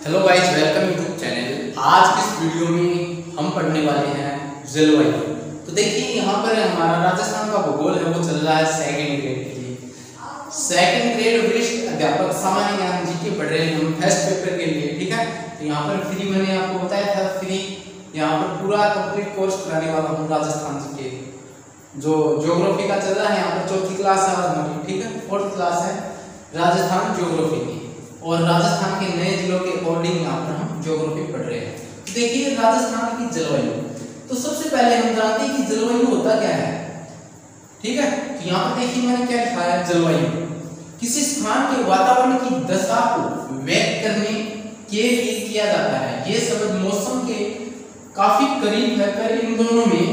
Hello guys, welcome YouTube channel. आज की इस वीडियो में हम पढ़ने वाले हैं जलवायु। तो देखिए यहाँ पर हमारा राजस्थान का भूगोल है वो चल रहा है सेकंड ग्रेड के लिए। सेकंड ग्रेड वरिष्ठ अध्यापक सामान्य ज्ञान जीके पढ़ रहे हैं हम फर्स्ट पेपर के लिए, ठीक है। तो यहाँ पर फ्री मैंने आपको बताया था, फ्री यहाँ पर पूरा कंप्लीट कोर्स कराने वाला हूँ राजस्थान के। जो ज्योग्राफी का चल रहा है यहाँ पर चौथी क्लास है हमारी, ठीक है। फोर्थ क्लास है राजस्थान ज्योग्राफी की, और राजस्थान के नए जिलों के अकॉर्डिंग यहाँ पर हम ज्योग्राफी पढ़ रहे हैं। देखिए राजस्थान की जलवायु, तो सबसे पहले हम जानते हैं कि जलवायु होता क्या है, ठीक है। तो यहाँ पर देखिए मैंने क्या लिखा है, जलवायु किसी स्थान के वातावरण की दशा को व्यक्त करने के लिए किया जाता है। ये शब्द मौसम के काफी करीब है, पर इन दोनों में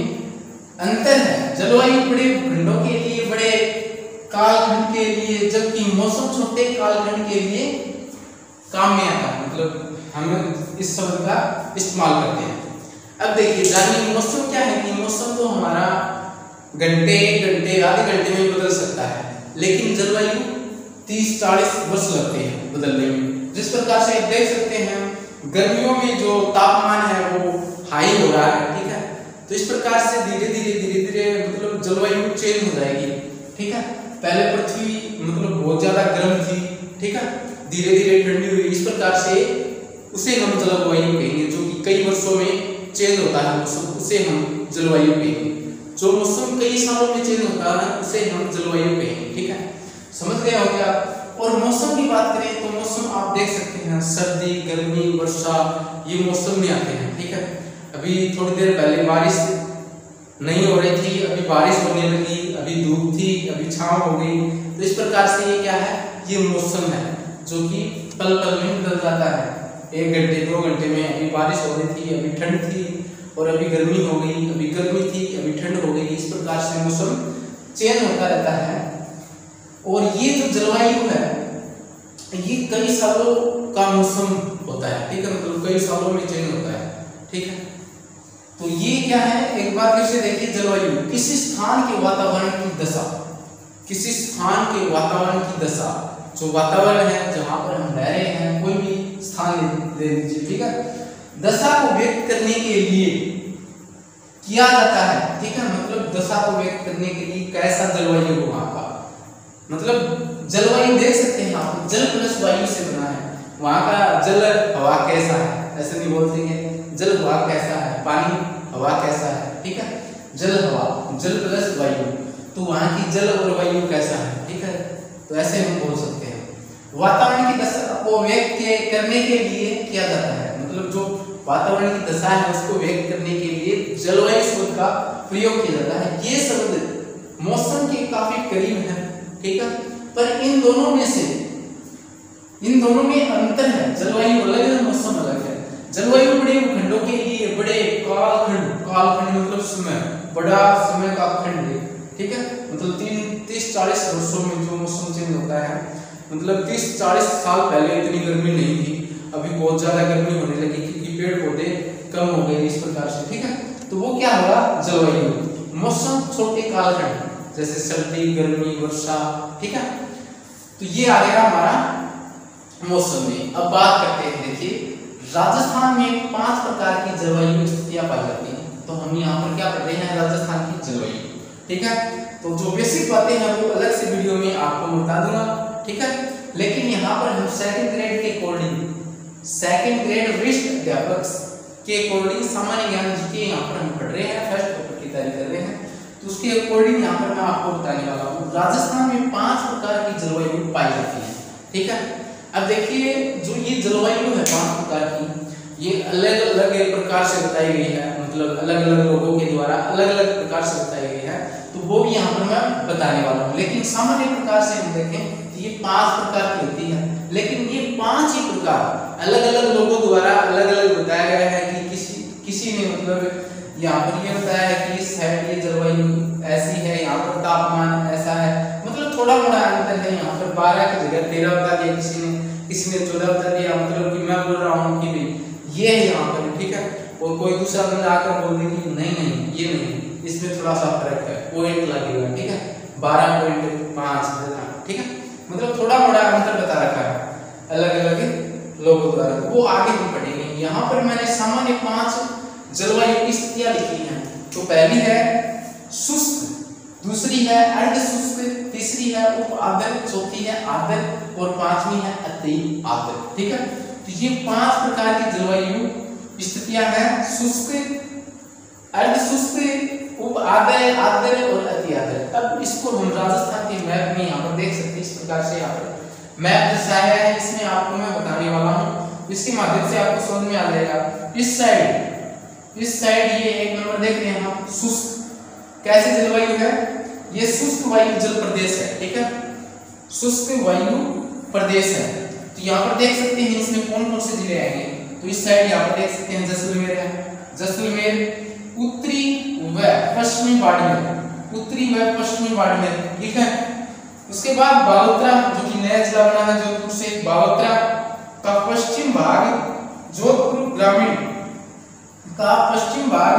अंतर है। जलवायु बड़े भूखंडों के लिए, बड़े कालखंड के लिए, जबकि मौसम छोटे कालखंड के लिए काम में आता है। मतलब हम इस शब्द का इस्तेमाल करते हैं। अब देखिए जानिए मौसम क्या है। कि मौसम तो हमारा घंटे आधे घंटे में बदल सकता है, लेकिन जलवायु 30-40 वर्ष लगते हैं बदलने में। जिस प्रकार से आप देख सकते हैं गर्मियों में जो तापमान है वो हाई हो रहा है, ठीक है। तो इस प्रकार से धीरे धीरे मतलब जलवायु चेंज हो जाएगी, ठीक है। पहले पृथ्वी मतलब बहुत ज्यादा गर्म थी, ठीक है, धीरे धीरे ठंडी हुई। इस प्रकार से उसे हम जलवायु कहेंगे। जो कि कई वर्षों में चेंज होता है मौसम, उसे हम जलवायु कहेंगे। जो मौसम कई सालों में चेंज होता है उसे हम जलवायु कहेंगे, ठीक है। समझ गए होंगे आप। और मौसम की बात करें तो मौसम आप देख सकते हैं सर्दी, गर्मी, वर्षा, ये मौसम में आते हैं, ठीक है। अभी थोड़ी देर पहले बारिश नहीं हो रही थी, अभी बारिश होने लगी, अभी धूप थी, अभी छांव हो गई। तो इस प्रकार से ये क्या है, ये मौसम है जो कि पल पल में बदल जाता है। 1 घंटे 2 घंटे में अभी बारिश हो रही थी, अभी ठंड थी, और अभी गर्मी हो गई, अभी गर्मी थी, अभी ठंड हो गई। इस प्रकार से मौसम चेंज होता रहता है। और ये जो जलवायु है ये कई सालों का मौसम होता है, ठीक है। मतलब कई सालों में चेंज होता है, ठीक है। तो ये क्या है, एक बार फिर से देखिए, जलवायु किसी स्थान के वातावरण की दशा, किसी स्थान के वातावरण की दशा, जो वातावरण है जहां पर हम रह रहे हैं, कोई भी स्थान ले लीजिए, ठीक है, दशा को व्यक्त करने के लिए किया जाता है, ठीक है। मतलब दशा को व्यक्त करने के लिए कैसा जलवायु हो वहां का, मतलब जलवायु देख सकते हैं आप, जल प्लस वायु से बना है। वहां का जल हवा कैसा है, ऐसे नहीं बोलते हैं जल हवा कैसा है, पानी हवा कैसा है, ठीक है। जल हवा, जल प्लस वायु, तो वहां की जल और वायु कैसा है, ठीक है। तो ऐसे हम बोल सकते हैं वातावरण की दशा को व्यक्त करने के लिए किया जाता है। मतलब जो वातावरण की दशा है उसको व्यक्त करने के लिए जलवायु शब्द का प्रयोग किया जाता है। ये शब्द मौसम के काफी करीब है, ठीक है। पर इन दोनों में अंतर है। जलवायु अलग है, मौसम अलग है। जलवायु बड़े भूखंडों के लिए, बड़े कालखंड मतलब समय, बड़ा समय का खंड, ठीक है। मतलब 30-40 वर्षों में जो मौसम चेंज होता है। मतलब 30-40 साल पहले इतनी गर्मी नहीं थी, अभी बहुत ज्यादा गर्मी होने लगी क्योंकि पेड़ पौधे कम हो गए, इस प्रकार से, ठीक है। तो वो क्या होगा, जलवायु। मौसम छोटे कालखंड जैसे सर्दी, गर्मी, वर्षा, ठीक है। तो ये आ गया हमारा मौसम में। अब बात करते हैं, देखिए राजस्थान में 5 प्रकार की जलवायु स्थितियां पाई जाती हैं। तो हम यहाँ पर क्या पढ़ रहे हैं, राजस्थान की जलवायु, ठीक है। तो जो बेसिक बातें हैं वो अलग से वीडियो में आपको बता दूंगा, ठीक है। लेकिन यहाँ पर हम सेकंड ग्रेड के अकॉर्डिंग, सेकंड ग्रेड वरिष्ठ अध्यापक के अकॉर्डिंग सामान्य ज्ञान जीके यहाँ पर हम पढ़ रहे हैं, फर्स्ट पेपर की तैयारी कर रहे हैं। तो उसके अकॉर्डिंग यहाँ पर मैं आपको बताने वाला हूँ राजस्थान में 5 प्रकार की जलवायु पाई जाती है, ठीक है। अब देखिए जो ये जलवायु है 5 प्रकार की, ये अलग अलग प्रकार से बताई गई है। मतलब अलग अलग लोगों के द्वारा अलग अलग प्रकार से बताई गई है, तो वो भी यहाँ पर मैं बताने वाला हूँ। लेकिन सामान्य प्रकार से हम देखें तो ये 5 प्रकार की होती है। लेकिन ये 5 ही प्रकार अलग अलग लोगों द्वारा अलग अलग बताया गया है। कि किसी ने मतलब यहाँ पर ये बताया है कि इस साइड ये जलवायु ऐसी है, यहाँ पर तापमान ऐसा है। मतलब थोड़ा मोड़ा अंतर है। यहाँ पर 12 की जगह 13 बता दिया किसी ने 14 बता दिया। मतलब कि मैं बोल रहा हूँ कि भाई ये है यहाँ पर, ठीक है। और कोई दूसरा बंदा आकर बोल दे कि नहीं ये नहीं, इसमें थोड़ा सा फर्क है, पॉइंट लगेगा, ठीक है, 12.5, ठीक है। मतलब थोड़ा मोड़ा अंतर बता रखा है अलग अलग लोगों द्वारा, वो आगे हम पढ़ेंगे। यहाँ पर मैंने सामान्य 5 जलवायु की स्थितियां लिखी हैं। तो पहली है शुष्क, दूसरी है अर्ध शुष्क, तीसरी है उप आर्द्र, चौथी है आर्द्र और पांचवी है अति आर्द्र। ठीक है, तो ये 5 प्रकार की जलवायु स्थितियां हैं, शुष्क, अर्ध शुष्क, उप आर्द्र, आर्द्र और अति आर्द्र। अब इसको हम राजस्थान के मैप में यहाँ पर देख सकते हैं। इस प्रकार से यहाँ पर मैप दर्शाया है, इसमें आपको मैं बताने वाला हूँ, इसके माध्यम से आपको समझ में आ जाएगा। इस साइड ये 1 नंबर देख रहे हैं हम, शुष्क कैसे जलवायु है, ये शुष्क वायु जल प्रदेश है। ठीक है, शुष्क वायु प्रदेश है। तो यहाँ पर देख सकते हैं इसमें कौन कौन से जिले आएंगे। तो इस साइड यहाँ पर देख सकते हैं जैसलमेर है, जैसलमेर, उत्तरी व पश्चिमी बाड़मेर, उत्तरी व पश्चिमी बाड़मेर। ठीक है, उसके बाद बालोतरा जो कि नया जिला बना है जोधपुर से, बालोतरा का पश्चिम भाग, जोधपुर ग्रामीण का पश्चिम भाग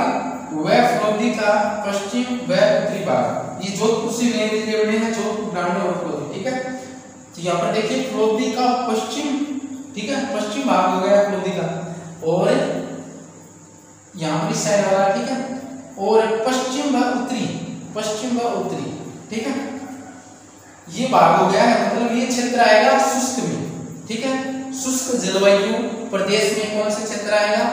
व फलोदी का पश्चिम व उत्तरी भाग। ये जोधपुर से नए जिले बने हैं, जोधपुर ग्रामीण और फलोदी। ठीक है, तो यहाँ पर देखिए फलोदी का पश्चिम, ठीक है, पश्चिम भाग हो गया फलोदी का, और यहाँ पर इस साइड वाला, ठीक है, और पश्चिम व उत्तरी, पश्चिम व उत्तरी। ठीक है, ये भाग हो गया है, मतलब ये क्षेत्र आएगा शुष्क में। ठीक है, शुष्क जलवायु प्रदेश में कौन सा क्षेत्र आएगा,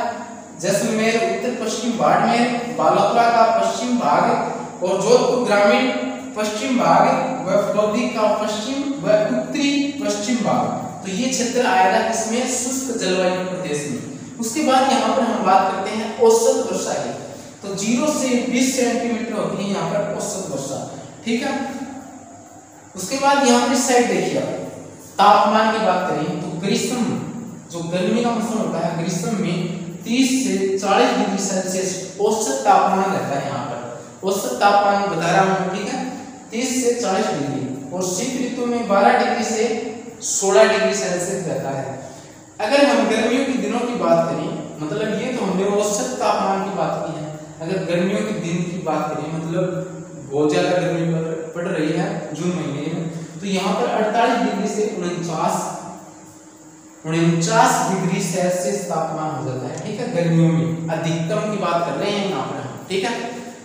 जैसलमेर, उत्तर पश्चिम बाड़मेर, बालोतरा का पश्चिम भाग और जोधपुर ग्रामीण पश्चिम भाग व फलोदी का पश्चिम व उत्तरी पश्चिम भाग। तो ये क्षेत्र आएगा इसमें शुष्क जलवायु प्रदेश में। उसके बाद यहाँ पर हम बात करते हैं औसत वर्षा की। तो 0 से 20 सेंटीमीटर होती है यहाँ पर औसत वर्षा। ठीक है, उसके बाद यहाँ पर इस साइड देखिए, तापमान की बात करें तो ग्रीष्म, जो गर्मी का मौसम होता है, ग्रीष्म में 30 से 40 डिग्री सेल्सियस औसत तापमान रहता है। यहाँ पर औसत तापमान बता रहा हूँ। ठीक है, 30 से 40 डिग्री, और शीत ऋतु में 12 डिग्री से 16 डिग्री सेल्सियस रहता है। अगर हम गर्मियों के दिनों की बात करें, मतलब ये तो हमने औसत तापमान की बात की है। अगर गर्मियों के दिन की बात करें, मतलब बहुत ज्यादा गर्मी पड़ रही है जून महीने में, तो यहाँ पर 48 डिग्री से 49 डिग्री सेल्सियस तापमान हो जाता है। ठीक है, गर्मियों में अधिकतम की बात कर रहे हैं यहाँ पर हम। ठीक है,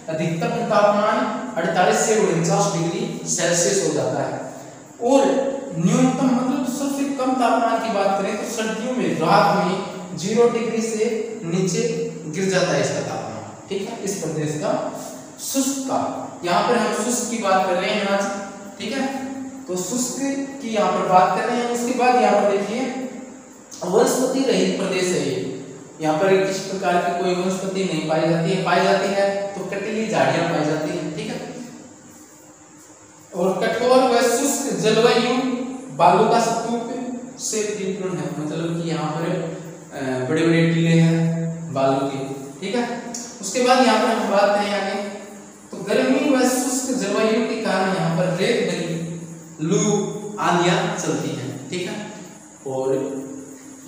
अधिकतम तापमान 48 से 49 डिग्री सेल्सियस हो जाता है। और न्यूनतम मतलब सबसे कम तापमान की बात करें तो सर्दियों में रात में 0 डिग्री से नीचे गिर जाता है इसका तापमान। ठीक है, इस प्रदेश का शुष्क का, यहाँ पर हम शुष्क की बात कर रहे हैं आज। ठीक है, तो शुष्क की यहाँ पर बात कर रहे हैं। उसके बाद यहाँ पर देखिए वनस्पति रहित प्रदेश है ये। यहाँ पर किसी प्रकार की कोई वनस्पति नहीं पाई जाती है तो कटीली झाड़ियां पाई जाती हैं। ठीक है, और कठोर व शुष्क जलवायु बालू का स्तूप से परिपूर्ण है, मतलब कि यहाँ पर बड़े बड़े टीले हैं बालू के। ठीक है, उसके बाद यहाँ पर हम बात करें आगे, तो गर्मी व शुष्क जलवायु के कारण यहाँ पर रेत बनी लू आंधियां चलती हैं। ठीक है, और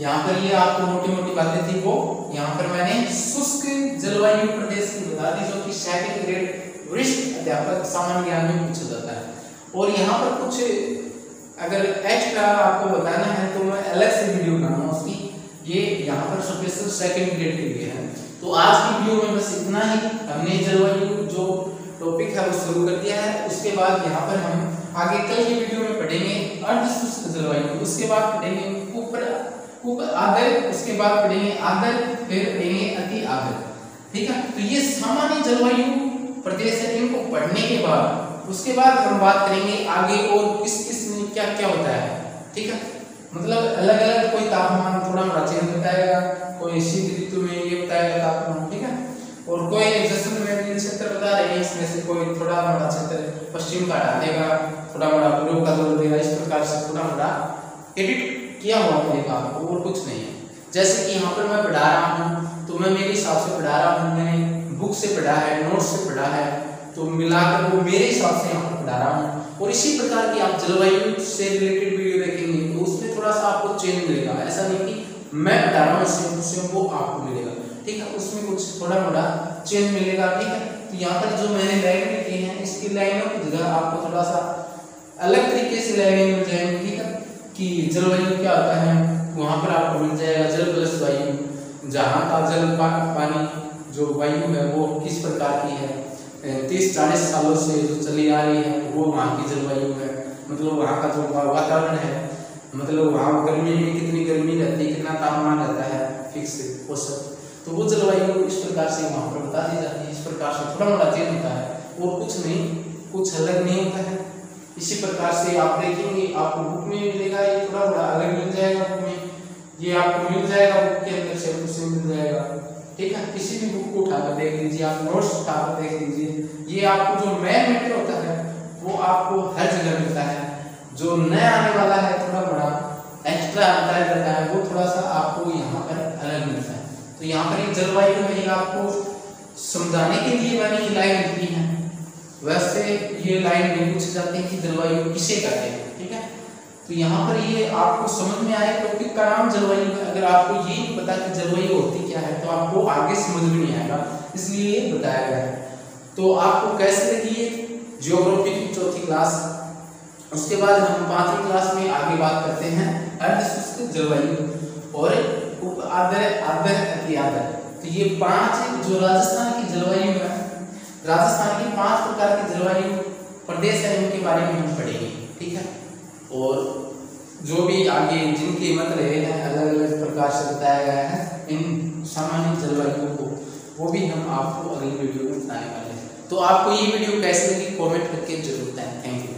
यहाँ पर ये आपको मोटी मोटी बातें थी वो यहाँ पर मैंने शुष्क जलवायु प्रदेश की बता दी, जो कि सेकंड ग्रेड वरिष्ठ अध्यापक सामान्य ज्ञान में पूछा जाता है। और यहाँ पर कुछ अगर एक्स्ट्रा आपको बताना है तो मैं अलग से वीडियो बनाऊंगा उसकी, ये यहाँ पर स्पेशल सेकंड ग्रेड के लिए है। तो आज की वीडियो में बस इतना ही। हमने जलवायु जो टॉपिक है वो शुरू कर दिया है। उसके बाद यहाँ पर हम आगे कल की वीडियो में पढ़ेंगे अर्ध शुष्क जलवायु, उसके बाद पढ़ेंगे उप आर्द्र, उसके बाद पढ़ेंगे आर्द्र, फिर पढ़ेंगे अति आर्द्र। ठीक है, तो ये सामान्य जलवायु प्रदेश है, इनको पढ़ने के बाद उसके बाद हम बात करेंगे आगे और किस किस में क्या क्या होता है। ठीक है, मतलब अलग अलग कोई तापमान थोड़ा मोड़ा चेंज बताएगा, कोई शीत ऋतु में ये बताएगा तापमान। ठीक है, और कोई जैसलमेर क्षेत्र बता रहे हैं, इसमें से कोई थोड़ा मोड़ा क्षेत्र पश्चिम का हटा देगा, थोड़ा मोड़ा पूर्व का जोड़ देगा। इस प्रकार से थोड़ा मोड़ा एडिट किया हुआ मिलेगा आपको, और कुछ नहीं है। जैसे कि यहाँ पर मैं पढ़ा रहा हूँ तो मैं मेरे हिसाब से पढ़ा रहा हूँ, मैंने बुक से पढ़ा है, नोट से पढ़ा है, तो मिलाकर वो मेरे हिसाब से यहाँ पर पढ़ा रहा हूँ। और इसी प्रकार की आप जलवायु से रिलेटेड वीडियो देखेंगे तो उसमें थोड़ा सा आपको चेंज मिलेगा। ऐसा नहीं कि मैं बता रहा हूँ उससे वो आपको मिलेगा। ठीक है, उसमें कुछ थोड़ा मोड़ा चेंज मिलेगा। ठीक है, तो यहाँ पर जो मैंने लाइन लिखी है इसकी लाइनों की जगह आपको थोड़ा सा अलग तरीके से लाइनें मिल जाएंगी। ठीक है, कि जलवायु क्या होता है, वहाँ पर आपको मिल जाएगा जल प्लस वायु, जहाँ का जल पानी जो वायु है वो किस प्रकार की है, 30-40 सालों से जो चली आ रही है वो वहाँ की जलवायु है। मतलब वहाँ का जो वातावरण है, मतलब वहाँ गर्मी में कितनी गर्मी रहती है, कितना तापमान रहता है फिक्स औसत, तो वो जलवायु इस प्रकार से वहाँ पर बता दी जाती है। इस प्रकार से थोड़ा मोड़ा चेंज होता है और कुछ नहीं, कुछ अलग नहीं होता है। इसी प्रकार से आप देखेंगे आपको बुक में मिलेगा, ये थोड़ा बड़ा अलग मिल जाएगा बुक में, ये आपको मिल जाएगा बुक के अंदर से, कुछ मिल जाएगा। ठीक है, किसी भी बुक को उठाकर देख लीजिए, आप नोट्स उठाकर देख लीजिए, ये आपको जो मेन मैटर होता है वो आपको हर जगह मिलता है। जो नया आने वाला है थोड़ा बड़ा एक्स्ट्रा बताया जाता है वो थोड़ा सा आपको यहाँ पर अलग मिलता है। तो यहाँ पर एक जलवायु में आपको समझाने के लिए मैंने ये लाइन लिखी है, वैसे ये लाइन नहीं पूछी जाती है कि जलवायु किसे कहते हैं। ठीक है, तो यहाँ पर ये आपको समझ में आए टॉपिक का नाम जलवायु है। अगर आपको ये नहीं पता कि जलवायु होती क्या है तो आपको आगे समझ में नहीं आएगा, इसलिए ये बताया गया है। तो आपको कैसे लगी ये ज्योग्राफी की चौथी क्लास। उसके बाद हम 5वीं क्लास में आगे बात करते हैं अर्धशुष्क जलवायु और उप आर्द्र अति आर्द्र। तो ये 5 जो राजस्थान की जलवायु है, राजस्थान की 5 प्रकार की जलवायु प्रदेश है, इनके बारे में हम पढ़ेंगे। ठीक है, और जो भी आगे जिनके मत रहे हैं अलग अलग प्रकार से बताया गया है इन सामान्य जलवायु को, वो भी हम आपको अगली वीडियो में बताने वाले हैं। तो आपको ये वीडियो कैसे लगी कमेंट करके जरूर बताएं। Thank you.